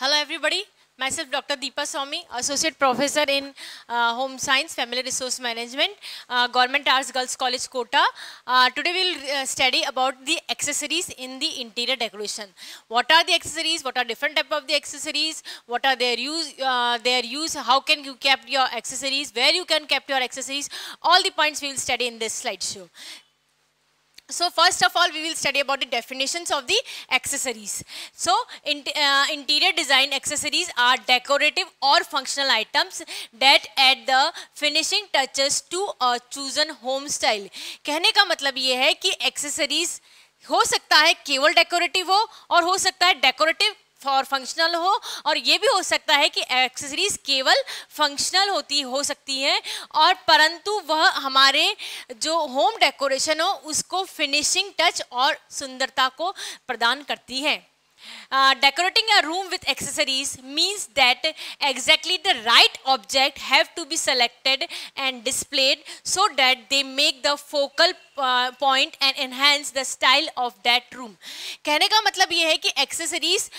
Hello everybody, myself Dr. Deepa Swami, Associate Professor in Home Science, Family Resource Management, Government Arts Girls College, Kota. Today we will study about the accessories in the interior decoration. What are the accessories? What are different type of the accessories? What are their use? How can you keep your accessories? Where you can keep your accessories? All the points we will study in this slideshow. So first of all, we will study about the definitions of the accessories. So interior design accessories are decorative or functional items that add the finishing touches to a chosen home style. कहने का मतलब ये है कि accessories हो सकता है केवल डेकोरेटिव हो और हो सकता है डेकोरेटिव और फंक्शनल हो, और ये भी हो सकता है कि एक्सेसरीज केवल फंक्शनल हो सकती हैं और परंतु वह हमारे जो होम डेकोरेशन हो उसको फिनिशिंग टच और सुंदरता को प्रदान करती है. Decorating a room with accessories means that exactly the right object have to be selected and displayed so that they make the focal point and enhance the style of that room. कहने का मतलब ये है कि accessories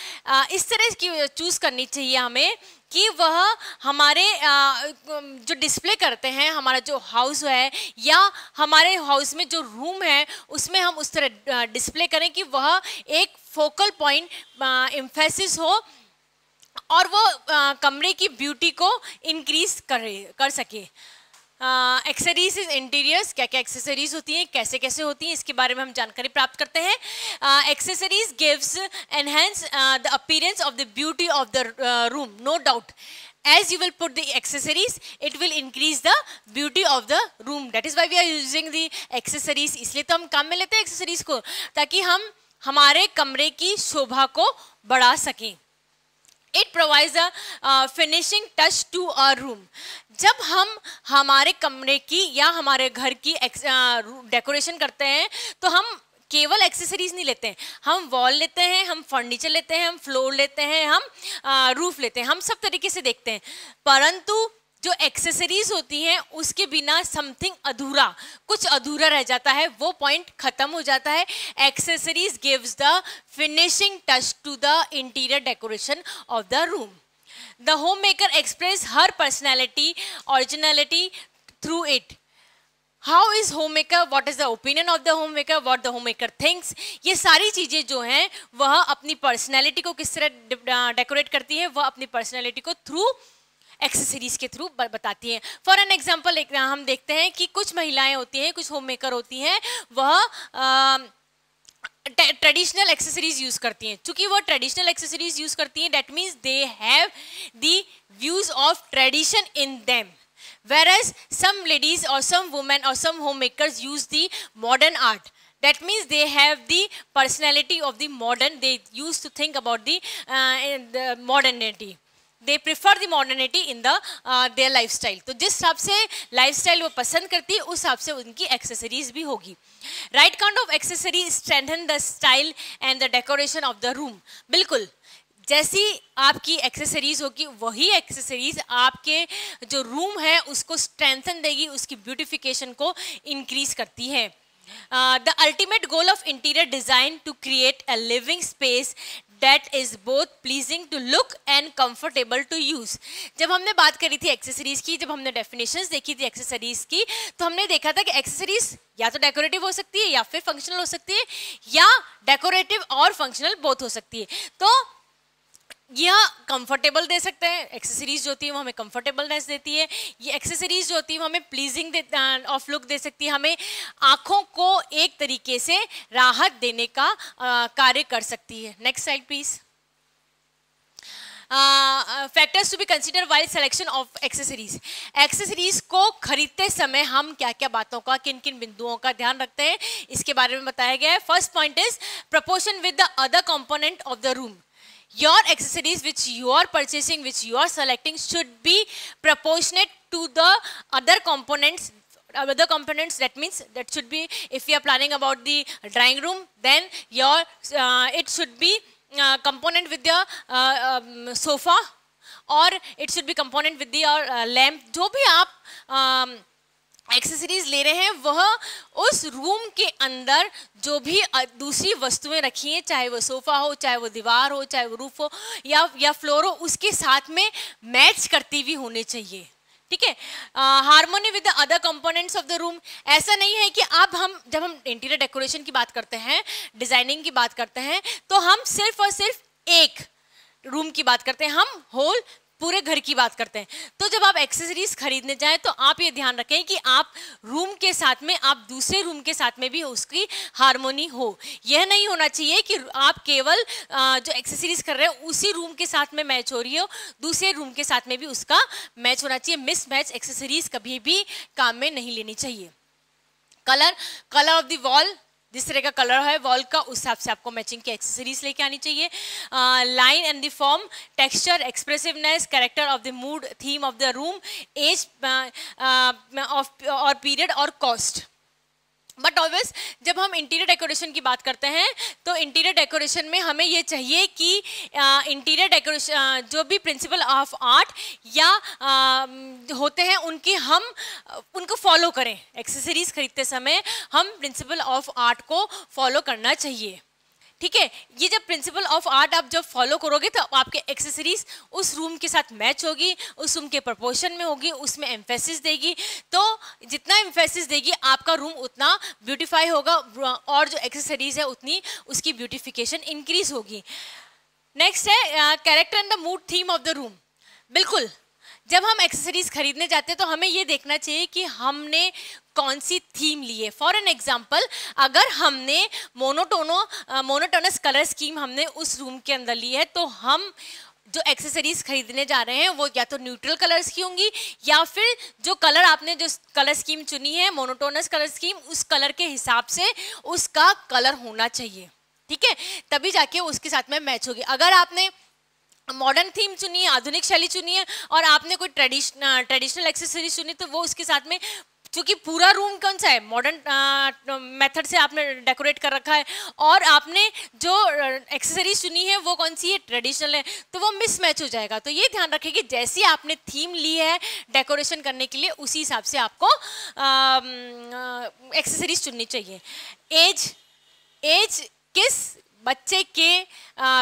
इस तरह की choose करनी चाहिए हमें कि वह हमारे जो डिस्प्ले करते हैं, हमारा जो हाउस है या हमारे हाउस में जो रूम है उसमें हम उस तरह डिस्प्ले करें कि वह एक फोकल पॉइंट एम्फेसिस हो और वो कमरे की ब्यूटी को इंक्रीज कर सके. एक्सेसरीज इज इंटीरियर्स, क्या क्या एक्सेसरीज होती हैं, कैसे कैसे होती हैं, इसके बारे में हम जानकारी प्राप्त करते हैं. Accessories gives enhance the appearance of the beauty of the room, no doubt. As you will put the accessories, it will increase the beauty of the room. That is why we are using the accessories. इसलिए तो हम काम में लेते हैं accessories को, ताकि हम हमारे कमरे की शोभा को बढ़ा सकें. It provides a finishing touch to a room. जब हम हमारे कमरे की या हमारे घर की डेकोरेशन करते हैं तो हम केवल एक्सेसरीज नहीं लेते हैं, हम वॉल लेते हैं, हम फर्नीचर लेते हैं, हम फ्लोर लेते हैं, हम रूफ लेते हैं, हम सब तरीके से देखते हैं. परंतु जो एक्सेसरीज होती हैं उसके बिना समथिंग अधूरा, कुछ अधूरा रह जाता है, वो पॉइंट खत्म हो जाता है. Accessories gives the finishing touch to the interior decoration of the room. The homemaker express her personality, originality through it. How is homemaker, what is the opinion of the homemaker, what the homemaker thinks, ये सारी चीज़ें जो हैं वह अपनी personality को किस तरह डेकोरेट करती है, वह अपनी पर्सनैलिटी को थ्रू एक्सेसरीज के थ्रू बताती हैं. फॉर एन एग्जाम्पल हम देखते हैं कि कुछ महिलाएं होती हैं, कुछ होम मेकर होती हैं, वह ट्रेडिशनल एक्सेसरीज यूज करती हैं. चूंकि वो ट्रेडिशनल एक्सेसरीज यूज करती हैं, that means they have the views of tradition in them. Whereas some ladies or some women or some homemakers use the modern art. That means they have the personality of the modern. They used to think about the modernity. They prefer the modernity in their lifestyle. तो जिस हिसाब से lifestyle वो पसंद करती है उस हिसाब से उनकी accessories भी होगी. Right kind of accessory strengthen the style and the decoration of the room. बिल्कुल जैसी आपकी एक्सेसरीज होगी वही एक्सेसरीज आपके जो रूम है उसको स्ट्रेंथन देगी, उसकी ब्यूटिफिकेशन को इंक्रीज करती है. The ultimate goal of interior design to create a living space that is both pleasing to look and comfortable to use. जब हमने बात करी थी एक्सेसरीज की, जब हमने डेफिनेशंस देखी थी एक्सेसरीज की, तो हमने देखा था कि एक्सेसरीज या तो डेकोरेटिव हो सकती है या फिर फंक्शनल हो सकती है, या डेकोरेटिव और फंक्शनल बोथ हो सकती है. तो यह कंफर्टेबल दे सकते हैं, एक्सेसरीज जो होती है वो हमें कंफर्टेबलनेस देती है. ये एक्सेसरीज जो होती है वो हमें प्लीजिंग ऑफ लुक दे सकती है, हमें आँखों को एक तरीके से राहत देने का कार्य कर सकती है. Next slide please. Factors to be consider while selection of accessories. Accessories को खरीदते समय हम क्या क्या बातों का, किन किन बिंदुओं का ध्यान रखते हैं, इसके बारे में बताया गया है. First point is proportion with the other component of the room. Your accessories which you are purchasing, which you are selecting, should be proportionate to the other components. Other components, that means that should be, if you are planning about the drawing room, then it should be component with the sofa, or it should be component with the lamp. जो भी आप accessories ले रहे हैं वह उस room के अंदर जो भी दूसरी वस्तुएं रखी हैं, चाहे वो सोफा हो, चाहे वो दीवार हो, चाहे वो रूफ हो या फ्लोर हो, उसके साथ में मैच करती हुई होनी चाहिए। ठीक है, harmony with the other components of the room. ऐसा नहीं है कि अब हम जब हम इंटीरियर डेकोरेशन की बात करते हैं, डिजाइनिंग की बात करते हैं, तो हम सिर्फ और सिर्फ एक रूम की बात करते हैं, हम होल पूरे घर की बात करते हैं। तो जब आप एक्सेसरीज खरीदने जाएं तो आप ये ध्यान रखें कि आप रूम के साथ में, आप दूसरे रूम के साथ में भी उसकी हार्मोनी हो। यह नहीं होना चाहिए कि आप केवल जो एक्सेसरीज कर रहे हैं उसी रूम के साथ में मैच हो रही हो, दूसरे रूम के साथ में भी उसका मैच होना चाहिए। मिसमैच एक्सेसरीज कभी भी काम में नहीं लेनी चाहिए। कलर ऑफ द वॉल, जिस तरह का कलर है वॉल का, उस हिसाब से आपको मैचिंग की एक्सेसरीज लेके आनी चाहिए। Line and the form, texture, expressiveness, character of the mood, theme of the room, age और पीरियड और कॉस्ट। बट ऑलवेज जब हम इंटीरियर डेकोरेशन की बात करते हैं तो इंटीरियर डेकोरेशन में हमें ये चाहिए कि इंटीरियर डेकोरेशन जो भी प्रिंसिपल ऑफ आर्ट या होते हैं उनको फॉलो करें। एक्सेसरीज खरीदते समय हम प्रिंसिपल ऑफ आर्ट को फॉलो करना चाहिए। ठीक है, ये जब प्रिंसिपल ऑफ आर्ट आप जब फॉलो करोगे तो आपके एक्सेसरीज उस रूम के साथ मैच होगी, उस रूम के प्रोपोर्शन में होगी, उसमें एम्फेसिस देगी। तो जितना एम्फेसिस देगी आपका रूम उतना ब्यूटीफाई होगा और जो एक्सेसरीज है उतनी उसकी ब्यूटिफिकेशन इंक्रीज होगी। नेक्स्ट है character and the mood theme of the room. बिल्कुल, जब हम एक्सेसरीज खरीदने जाते हैं तो हमें ये देखना चाहिए कि हमने कौन सी थीम ली है। फॉर एन एग्जाम्पल, अगर हमने मोनोटोनस कलर स्कीम हमने उस रूम के अंदर ली है तो हम जो एक्सेसरीज खरीदने जा रहे हैं वो या तो न्यूट्रल कलर्स की होंगी या फिर जो कलर आपने जो कलर स्कीम चुनी है मोनोटोनस कलर स्कीम, उस कलर के हिसाब से उसका कलर होना चाहिए। ठीक है, तभी जाके उसके साथ में मैच होगी। अगर आपने मॉडर्न थीम चुनी है, आधुनिक शैली चुनी है और आपने कोई ट्रेडिशनल एक्सेसरीज चुनी तो वो उसके साथ में, क्योंकि पूरा रूम कौन सा है, मॉडर्न मेथड से आपने डेकोरेट कर रखा है और आपने जो एक्सेसरीज चुनी है वो कौन सी है, ट्रेडिशनल है, तो वो मिसमैच हो जाएगा। तो ये ध्यान रखें कि जैसी आपने थीम ली है डेकोरेशन करने के लिए उसी हिसाब से आपको एक्सेसरीज चुननी चाहिए। एज किस बच्चे के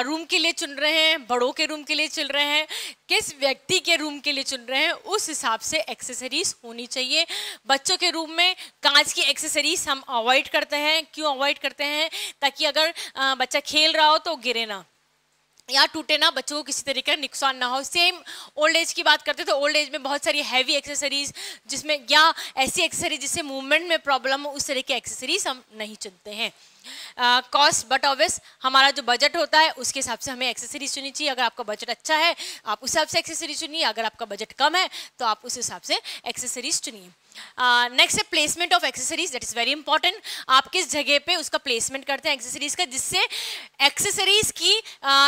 रूम के लिए चुन रहे हैं, बड़ों के रूम के लिए चुन रहे हैं, किस व्यक्ति के रूम के लिए चुन रहे हैं, उस हिसाब से एक्सेसरीज होनी चाहिए। बच्चों के रूम में कांच की एक्सेसरीज हम अवॉइड करते हैं। क्यों अवॉइड करते हैं? ताकि अगर बच्चा खेल रहा हो तो गिरे ना या टूटे ना, बच्चों को किसी तरीके का नुकसान ना हो। सेम ओल्ड एज की बात करते हैं तो ओल्ड एज में बहुत सारी हैवी एक्सेसरीज जिसमें या ऐसी एक्सेसरीज जिससे मूवमेंट में प्रॉब्लम हो, उस तरह की एक्सेसरीज हम नहीं चुनते हैं। कॉस्ट, बट ऑब्वियस हमारा जो बजट होता है उसके हिसाब से हमें एक्सेसरीज चुनी चाहिए। अगर आपका बजट अच्छा है आप उस हिसाब से एक्सेसरीज चुनिए, अगर आपका बजट कम है तो आप उस हिसाब से एक्सेसरीज चुनिए। नेक्स्ट है placement of accessories, that is very important. आप किस जगह पे उसका प्लेसमेंट करते हैं एक्सेसरीज का, जिससे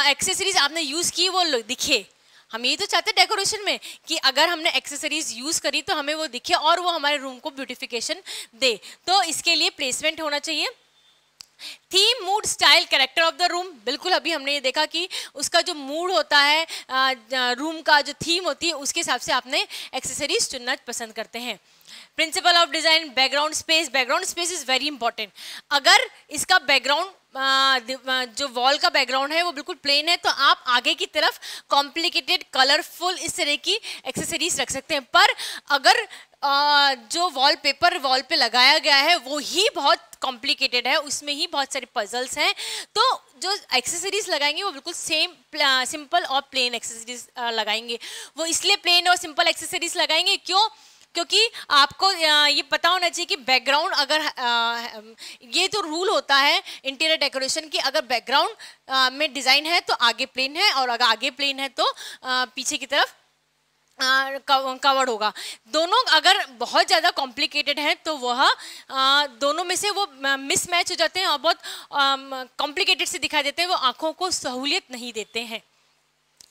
एक्सेसरीज आपने यूज की वो दिखे। हम ये तो चाहते हैं डेकोरेशन में कि अगर हमने एक्सेसरीज यूज करी तो हमें वो दिखे और वो हमारे रूम को ब्यूटिफिकेशन दे। तो इसके लिए प्लेसमेंट होना चाहिए। Theme, mood, style, character of the room. बिल्कुल, अभी हमने ये देखा कि उसका जो मूड होता है, रूम का जो थीम होती है उसके हिसाब से आपने एक्सेसरीज चुनना पसंद करते हैं। Principle of design, background space. Background space is very important. अगर इसका बैकग्राउंड जो वॉल का बैकग्राउंड है वो बिल्कुल प्लेन है तो आप आगे की तरफ कॉम्प्लिकेटेड, कलरफुल इस तरह की एक्सेसरीज रख सकते हैं। पर अगर जो वॉलपेपर वॉल पे लगाया गया है वो ही बहुत कॉम्प्लिकेटेड है, उसमें ही बहुत सारे पजल्स हैं, तो जो एक्सेसरीज लगाएंगे वो बिल्कुल सिंपल और प्लेन एक्सेसरीज लगाएंगे। वो इसलिए प्लेन और सिंपल एक्सेसरीज लगाएंगे क्योंकि आपको ये पता होना चाहिए कि बैकग्राउंड अगर ये तो रूल होता है इंटीरियर डेकोरेशन की, अगर बैकग्राउंड में डिज़ाइन है तो आगे प्लेन है और अगर आगे प्लेन है तो पीछे की तरफ कवर्ड होगा। दोनों अगर बहुत ज़्यादा कॉम्प्लिकेटेड हैं तो वह दोनों में से वो मिसमैच हो जाते हैं और बहुत कॉम्प्लिकेटेड से दिखाई देते हैं, वो आँखों को सहूलियत नहीं देते हैं।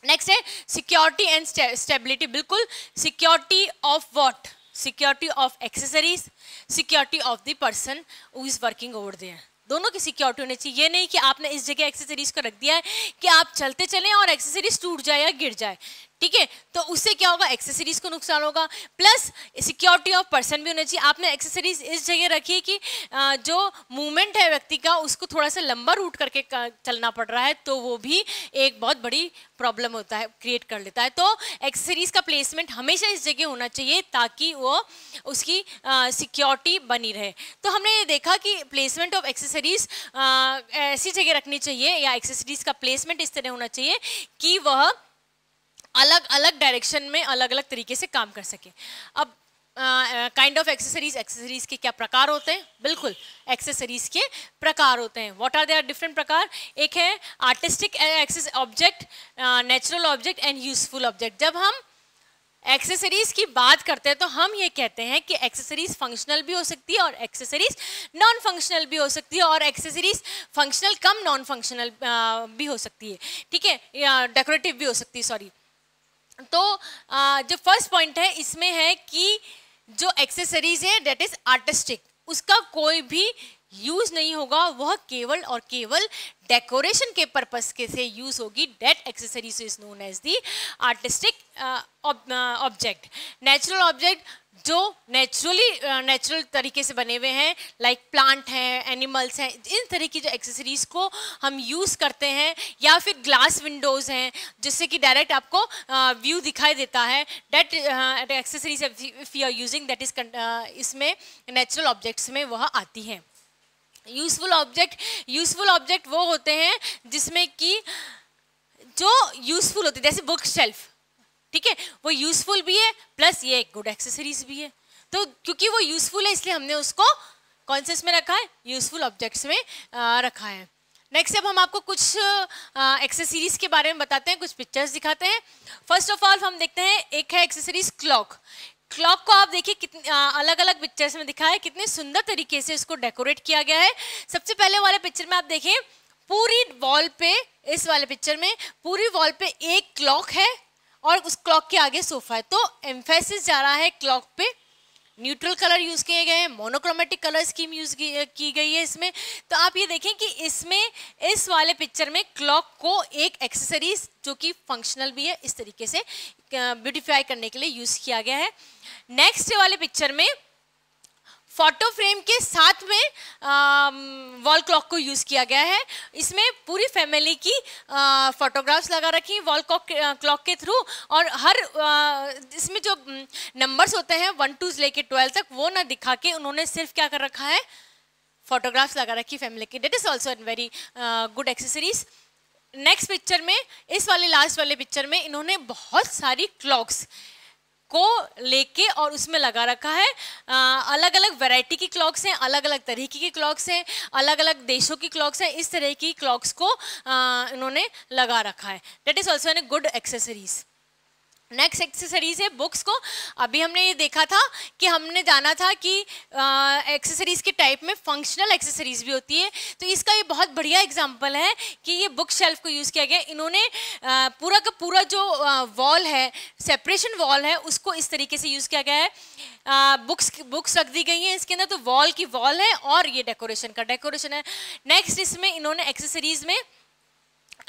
नेक्स्ट है सिक्योरिटी एंड स्टेबिलिटी। बिल्कुल, security of what? Security of accessories, security of the person who is working over there. दोनों की सिक्योरिटी होनी चाहिए। ये नहीं कि आपने इस जगह एक्सेसरीज को रख दिया है कि आप चलते चलें और एक्सेसरीज टूट जाए या गिर जाए। ठीक है। तो उससे क्या होगा, एक्सेसरीज को नुकसान होगा, प्लस सिक्योरिटी ऑफ पर्सन भी होना चाहिए। आपने एक्सेसरीज इस जगह रखी है कि जो मूवमेंट है व्यक्ति का उसको थोड़ा सा लंबा रूट करके चलना पड़ रहा है, तो वो भी एक बहुत बड़ी प्रॉब्लम होता है, क्रिएट कर लेता है। तो एक्सेसरीज का प्लेसमेंट हमेशा इस जगह होना चाहिए ताकि वो उसकी सिक्योरिटी बनी रहे। तो हमने ये देखा कि प्लेसमेंट ऑफ एक्सेसरीज ऐसी जगह रखनी चाहिए, या एक्सेसरीज का प्लेसमेंट इस तरह होना चाहिए कि वह अलग अलग डायरेक्शन में अलग अलग तरीके से काम कर सके। अब काइंड ऑफ एक्सेसरीज, एक्सेसरीज के क्या प्रकार होते हैं? बिल्कुल, एक्सेसरीज के प्रकार होते हैं। व्हाट आर देयर डिफरेंट प्रकार? एक है artistic access object, natural object and useful object. जब हम एक्सेसरीज की बात करते हैं तो हम ये कहते हैं कि एक्सेसरीज फंक्शनल भी हो सकती है और एक्सेसरीज नॉन फंक्शनल भी हो सकती है, और एक्सेसरीज फंक्शनल कम नॉन फंक्शनल भी हो सकती है, ठीक है, या डेकोरेटिव भी हो सकती है, सॉरी। तो जो फर्स्ट पॉइंट है इसमें है कि जो एक्सेसरीज है डेट इज आर्टिस्टिक, उसका कोई भी यूज नहीं होगा, वह केवल और केवल डेकोरेशन के पर्पस के से यूज होगी। That accessories is known as the artistic object. Natural object जो नेचुरल तरीके से बने हुए हैं, लाइक प्लांट हैं, एनिमल्स हैं, इन तरह की जो एक्सेसरीज को हम यूज़ करते हैं, या फिर ग्लास विंडोज़ हैं जिससे कि डायरेक्ट आपको व्यू दिखाई देता है। That accessories if you are using that is इसमें नेचुरल ऑब्जेक्ट्स में वह आती हैं। यूजफुल ऑब्जेक्ट वो होते हैं जिसमें कि जो यूजफुल होते हैं, जैसे बुक शेल्फ, ठीक है, वो यूजफुल भी है प्लस ये एक गुड एक्सेसरीज भी है। तो क्योंकि वो यूजफुल है इसलिए हमने उसको कौन से में रखा है, यूजफुल ऑब्जेक्ट्स में रखा है। नेक्स्ट अब हम आपको कुछ एक्सेसरीज के बारे में बताते हैं, कुछ पिक्चर्स दिखाते हैं। फर्स्ट ऑफ ऑल हम देखते हैं, एक है एक्सेसरीज क्लॉक। क्लॉक को आप देखिए कितने अलग अलग पिक्चर्स में दिखा है, कितने सुंदर तरीके से इसको डेकोरेट किया गया है। सबसे पहले वाले पिक्चर में आप देखें, पूरी वॉल पे, इस वाले पिक्चर में पूरी वॉल पे एक क्लॉक है और उस क्लॉक के आगे सोफा है। तो एम्फेसिस जा रहा है क्लॉक पे। न्यूट्रल कलर यूज किए गए हैं, मोनोक्रोमेटिक कलर स्कीम यूज की गई है इसमें। तो आप ये देखें कि इसमें इस वाले पिक्चर में क्लॉक को एक एक्सेसरीज जो कि फंक्शनल भी है इस तरीके से ब्यूटिफाई करने के लिए यूज किया गया है। नेक्स्ट वाले पिक्चर में फोटो फ्रेम के साथ में वॉल क्लॉक को यूज किया गया है। इसमें पूरी फैमिली की फोटोग्राफ्स लगा रखी वॉल क्लॉक के थ्रू, और हर इसमें जो नंबर्स होते हैं 1 to लेके 12 तक वो ना दिखा के उन्होंने सिर्फ क्या कर रखा है, फोटोग्राफ्स लगा रखी फैमिली की। That is also a very good accessories. Next picture में, इस वाले लास्ट वाले पिक्चर में इन्होंने बहुत सारी क्लॉक्स को लेके और उसमें लगा रखा है। अलग अलग वैरायटी की क्लॉक्स हैं, अलग अलग तरीके की क्लॉक्स हैं, अलग अलग देशों की क्लॉक्स हैं। इस तरह की क्लॉक्स को इन्होंने लगा रखा है। That is also an good accessories. Next accessories है बुक्स को। अभी हमने ये देखा था कि हमने जाना था कि एक्सेसरीज के टाइप में फंक्शनल एक्सेसरीज भी होती है। तो इसका ये बहुत बढ़िया एग्जांपल है कि ये बुक शेल्फ को यूज़ किया गया। इन्होंने पूरा का पूरा जो वॉल है, सेपरेशन वॉल है, उसको इस तरीके से यूज़ किया गया है। बुक्स रख दी गई हैं इसके अंदर, तो वॉल की वॉल है और ये डेकोरेशन का डेकोरेशन है। नेक्स्ट इसमें इन्होंने एक्सेसरीज में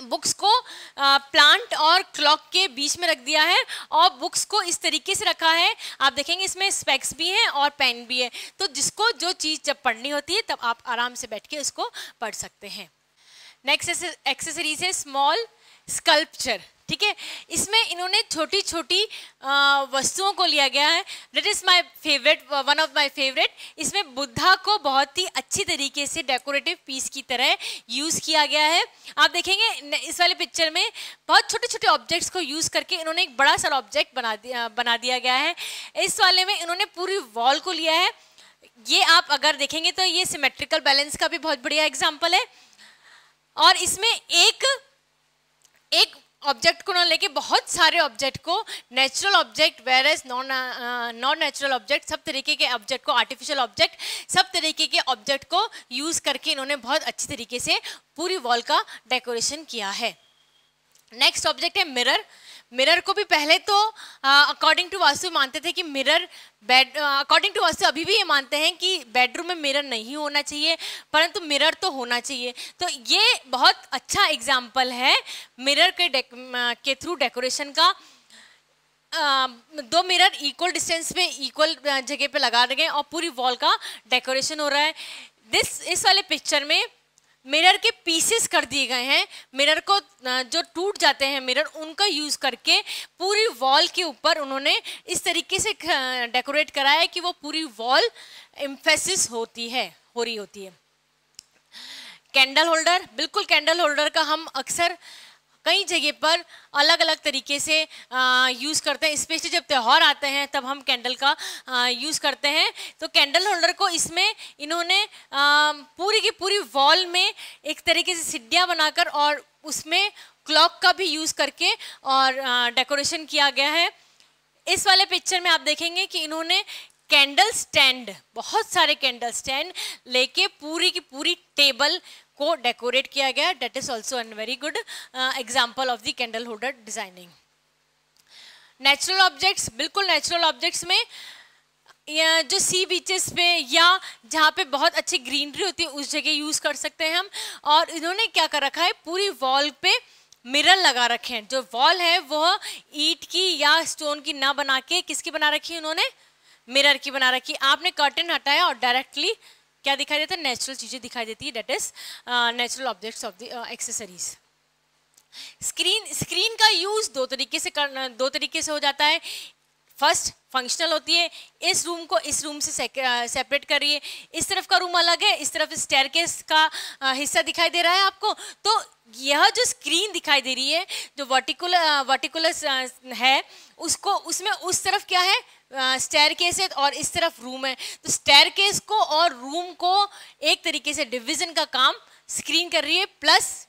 बुक्स को प्लांट और क्लॉक के बीच में रख दिया है और बुक्स को इस तरीके से रखा है। आप देखेंगे इसमें स्पेक्स भी हैं और पेन भी है, तो जिसको जो चीज़ जब पढ़नी होती है तब आप आराम से बैठ के उसको पढ़ सकते हैं। नेक्स्ट एक्सेसरीज है स्मॉल स्कल्पचर, ठीक है। इसमें इन्होंने छोटी छोटी वस्तुओं को लिया गया है। That is my favourite, one of my favourite. इसमें बुद्धा को बहुत ही अच्छी तरीके से डेकोरेटिव पीस की तरह यूज़ किया गया है। आप देखेंगे इस वाले पिक्चर में बहुत छोटे छोटे ऑब्जेक्ट्स को यूज़ करके इन्होंने एक बड़ा सा ऑब्जेक्ट बना दिया गया है। इस वाले में इन्होंने पूरी वॉल को लिया है। ये आप अगर देखेंगे तो ये सिमेट्रिकल बैलेंस का भी बहुत बढ़िया एग्जाम्पल है। और इसमें एक ऑब्जेक्ट को ना लेके बहुत सारे ऑब्जेक्ट को, natural object whereas non natural object, सब तरीके के ऑब्जेक्ट को, आर्टिफिशियल ऑब्जेक्ट, सब तरीके के ऑब्जेक्ट को यूज करके इन्होंने बहुत अच्छी तरीके से पूरी वॉल का डेकोरेशन किया है। नेक्स्ट ऑब्जेक्ट है मिरर। मिरर को भी पहले तो अकॉर्डिंग टू वास्तु मानते थे कि मिरर अकॉर्डिंग टू वास्तु अभी भी ये मानते हैं कि बेडरूम में मिरर नहीं होना चाहिए, परंतु मिरर तो होना चाहिए। तो ये बहुत अच्छा एग्जाम्पल है मिरर के थ्रू डेकोरेशन का। दो मिरर इक्वल डिस्टेंस पे इक्वल जगह पे लगा रखे हैं और पूरी वॉल का डेकोरेशन हो रहा है। इस वाले पिक्चर में मिरर के पीसेस कर दिए गए हैं। मिरर को जो टूट जाते हैं मिरर, उनका यूज करके पूरी वॉल के ऊपर उन्होंने इस तरीके से डेकोरेट करा है कि वो पूरी वॉल एम्फेसिस हो रही होती है। कैंडल होल्डर, बिल्कुल कैंडल होल्डर का हम अक्सर कई जगह पर अलग अलग तरीके से यूज़ करते हैं, स्पेशली जब त्यौहार आते हैं तब हम कैंडल का यूज़ करते हैं। तो कैंडल होल्डर को इसमें इन्होंने पूरी की पूरी वॉल में एक तरीके से सीढ़ियाँ बनाकर और उसमें क्लॉक का भी यूज़ करके और डेकोरेशन किया गया है। इस वाले पिक्चर में आप देखेंगे कि इन्होंने कैंडल स्टैंड, बहुत सारे कैंडल स्टैंड लेके पूरी की पूरी टेबल को डेकोरेट किया गया। That is also an very good example of the candle holder designing. Natural objects, बिल्कुल नेचुरल ऑब्जेक्ट्स में या जो सी बीचेस पे या जहाँ पे बहुत अच्छी ग्रीनरी होती है उस जगह यूज कर सकते हैं हम। और इन्होंने क्या कर रखा है, पूरी वॉल पे मिरर लगा रखे हैं। जो वॉल है वो ईंट की या स्टोन की ना बना के किसकी बना रखी है, उन्होंने मिरर की बना रखी। आपने कर्टन हटाया और डायरेक्टली क्या दिखाई देता है, नेचुरल चीजें दिखाई देती है। That is natural objects of the accessories. Screen का यूज दो तरीके से हो जाता है। फर्स्ट फंक्शनल होती है, इस रूम को इस रूम से सेपरेट करिए। इस तरफ का रूम अलग है, इस तरफ स्टेयरकेस का हिस्सा दिखाई दे रहा है आपको। तो यह जो स्क्रीन दिखाई दे रही है जो वर्टिकुलर है, उसको उसमें उस तरफ क्या है, स्टेयरकेस है और इस तरफ रूम है। तो स्टेयरकेस को और रूम को एक तरीके से डिवीजन का काम स्क्रीन कर रही है, प्लस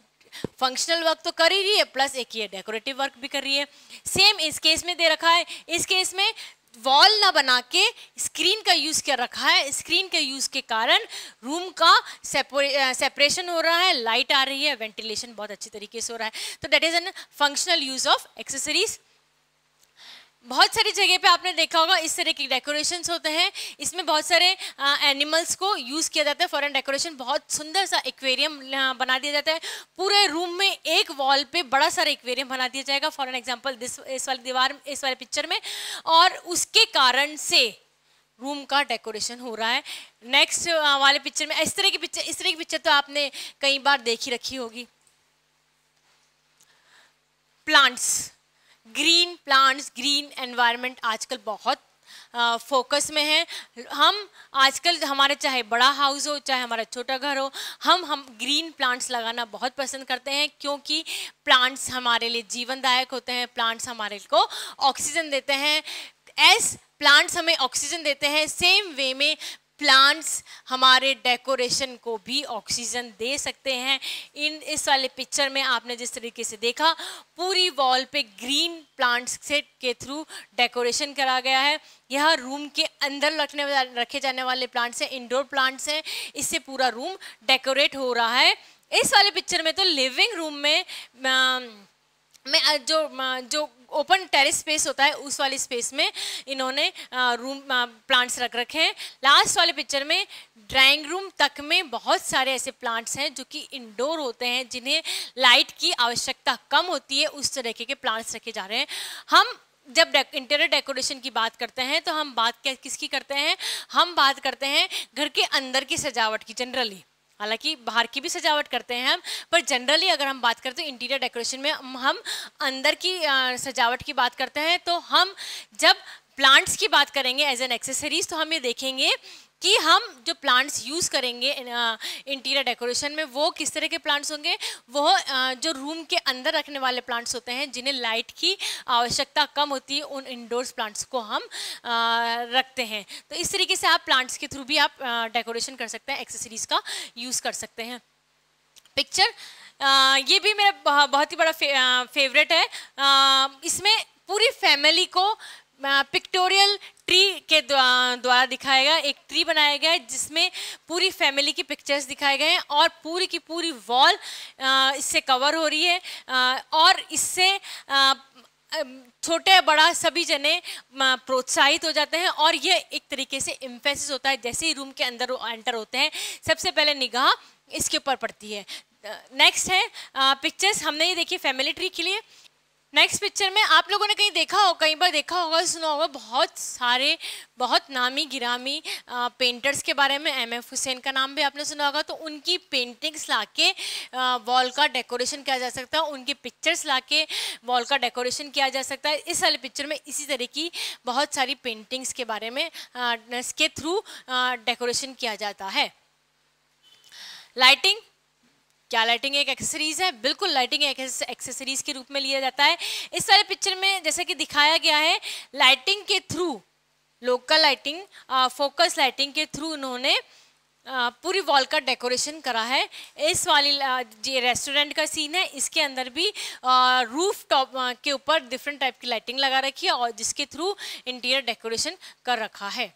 फंक्शनल वर्क तो कर ही रही है, प्लस एक ये डेकोरेटिव वर्क भी कर रही है। सेम इस केस में दे रखा है। इस केस में वॉल ना बना के स्क्रीन का यूज कर रखा है। स्क्रीन के यूज के कारण रूम का सेपरेशन हो रहा है, लाइट आ रही है, वेंटिलेशन बहुत अच्छी तरीके से हो रहा है। तो that is an functional use of accessories. बहुत सारी जगह पे आपने देखा होगा इस तरह के डेकोरेशंस होते हैं। इसमें बहुत सारे एनिमल्स को यूज़ किया जाता है फॉर एन डेकोरेशन। बहुत सुंदर सा एक्वेरियम बना दिया जाता है। पूरे रूम में एक वॉल पे बड़ा सारा एक्वेरियम बना दिया जाएगा फॉर एन एग्जांपल इस वाली दीवार, इस वाले पिक्चर में, और उसके कारण से रूम का डेकोरेशन हो रहा है। नेक्स्ट वाले पिक्चर में इस तरह की पिक्चर तो आपने कई बार देखी रखी होगी। Plants, green plants, green environment आजकल बहुत फोकस में है। हम आजकल हमारे चाहे बड़ा हाउस हो चाहे हमारा छोटा घर हो, हम ग्रीन प्लांट्स लगाना बहुत पसंद करते हैं, क्योंकि प्लांट्स हमारे लिए जीवनदायक होते हैं। प्लांट्स हमारे को ऑक्सीजन देते हैं। एज प्लांट्स हमें ऑक्सीजन देते हैं, सेम वे में प्लांट्स हमारे डेकोरेशन को भी ऑक्सीजन दे सकते हैं। इस वाले पिक्चर में आपने जिस तरीके से देखा, पूरी वॉल पे ग्रीन प्लांट्स से के थ्रू डेकोरेशन करा गया है। यह रूम के अंदर रखे जाने वाले प्लांट्स हैं, इंडोर प्लांट्स हैं। इससे पूरा रूम डेकोरेट हो रहा है। इस वाले पिक्चर में तो लिविंग रूम में जो ओपन टेरेस स्पेस होता है उस वाली स्पेस में इन्होंने रूम प्लांट्स रख रखे हैं। लास्ट वाले पिक्चर में ड्राइंग रूम तक में बहुत सारे ऐसे प्लांट्स हैं जो कि इंडोर होते हैं, जिन्हें लाइट की आवश्यकता कम होती है, उस तरीके के प्लांट्स रखे जा रहे हैं। हम जब इंटीरियर डेकोरेशन की बात करते हैं तो हम बात किसकी करते हैं, हम बात करते हैं घर के अंदर की सजावट की। जनरली, हालांकि बाहर की भी सजावट करते हैं हम, पर जनरली अगर हम बात करते हैं इंटीरियर डेकोरेशन में हम अंदर की सजावट की बात करते हैं। तो हम जब प्लांट्स की बात करेंगे एज एन एक्सेसरीज, तो हम ये देखेंगे कि हम जो प्लांट्स यूज़ करेंगे इंटीरियर डेकोरेशन में वो किस तरह के प्लांट्स होंगे। वो जो रूम के अंदर रखने वाले प्लांट्स होते हैं जिन्हें लाइट की आवश्यकता कम होती है, उन इंडोर्स प्लांट्स को हम रखते हैं। तो इस तरीके से आप प्लांट्स के थ्रू भी आप डेकोरेशन कर सकते हैं, एक्सेसरीज का यूज़ कर सकते हैं। पिक्चर ये भी मेरा बहुत ही बड़ा फेवरेट है। इसमें पूरी फैमिली को पिक्टोरियल ट्री के द्वारा दिखाया गया, एक ट्री बनाया गया है जिसमें पूरी फैमिली की पिक्चर्स दिखाए गए हैं और पूरी की पूरी वॉल इससे कवर हो रही है। और इससे छोटे बड़ा सभी जने प्रोत्साहित हो जाते हैं और ये एक तरीके से एम्फेसिस होता है। जैसे ही रूम के अंदर एंटर होते हैं, सबसे पहले निगाह इसके ऊपर पड़ती है। नेक्स्ट है पिक्चर्स, हमने ये देखी फैमिली ट्री के लिए। नेक्स्ट पिक्चर में आप लोगों ने कहीं देखा हो, कई बार देखा होगा, सुना होगा, बहुत सारे बहुत नामी गिरामी पेंटर्स के बारे में। एम.एफ. हुसैन का नाम भी आपने सुना होगा। तो उनकी पेंटिंग्स लाके वॉल का डेकोरेशन किया जा सकता है, उनकी पिक्चर्स लाके वॉल का डेकोरेशन किया जा सकता है। इस वाले पिक्चर में इसी तरह की बहुत सारी पेंटिंग्स के बारे में इसके थ्रू डेकोरेशन किया जाता है। लाइटिंग, क्या लाइटिंग एक एक्सेसरीज है? बिल्कुल, लाइटिंग एक एक्सेसरीज के रूप में लिया जाता है। इस सारे पिक्चर में जैसे कि दिखाया गया है, लाइटिंग के through, local lighting, focus lighting के थ्रू उन्होंने पूरी वॉल का डेकोरेशन करा है। इस वाली ये रेस्टोरेंट का सीन है, इसके अंदर भी रूफ टॉप के ऊपर डिफरेंट टाइप की लाइटिंग लगा रखी है और जिसके थ्रू इंटीरियर डेकोरेशन कर रखा है।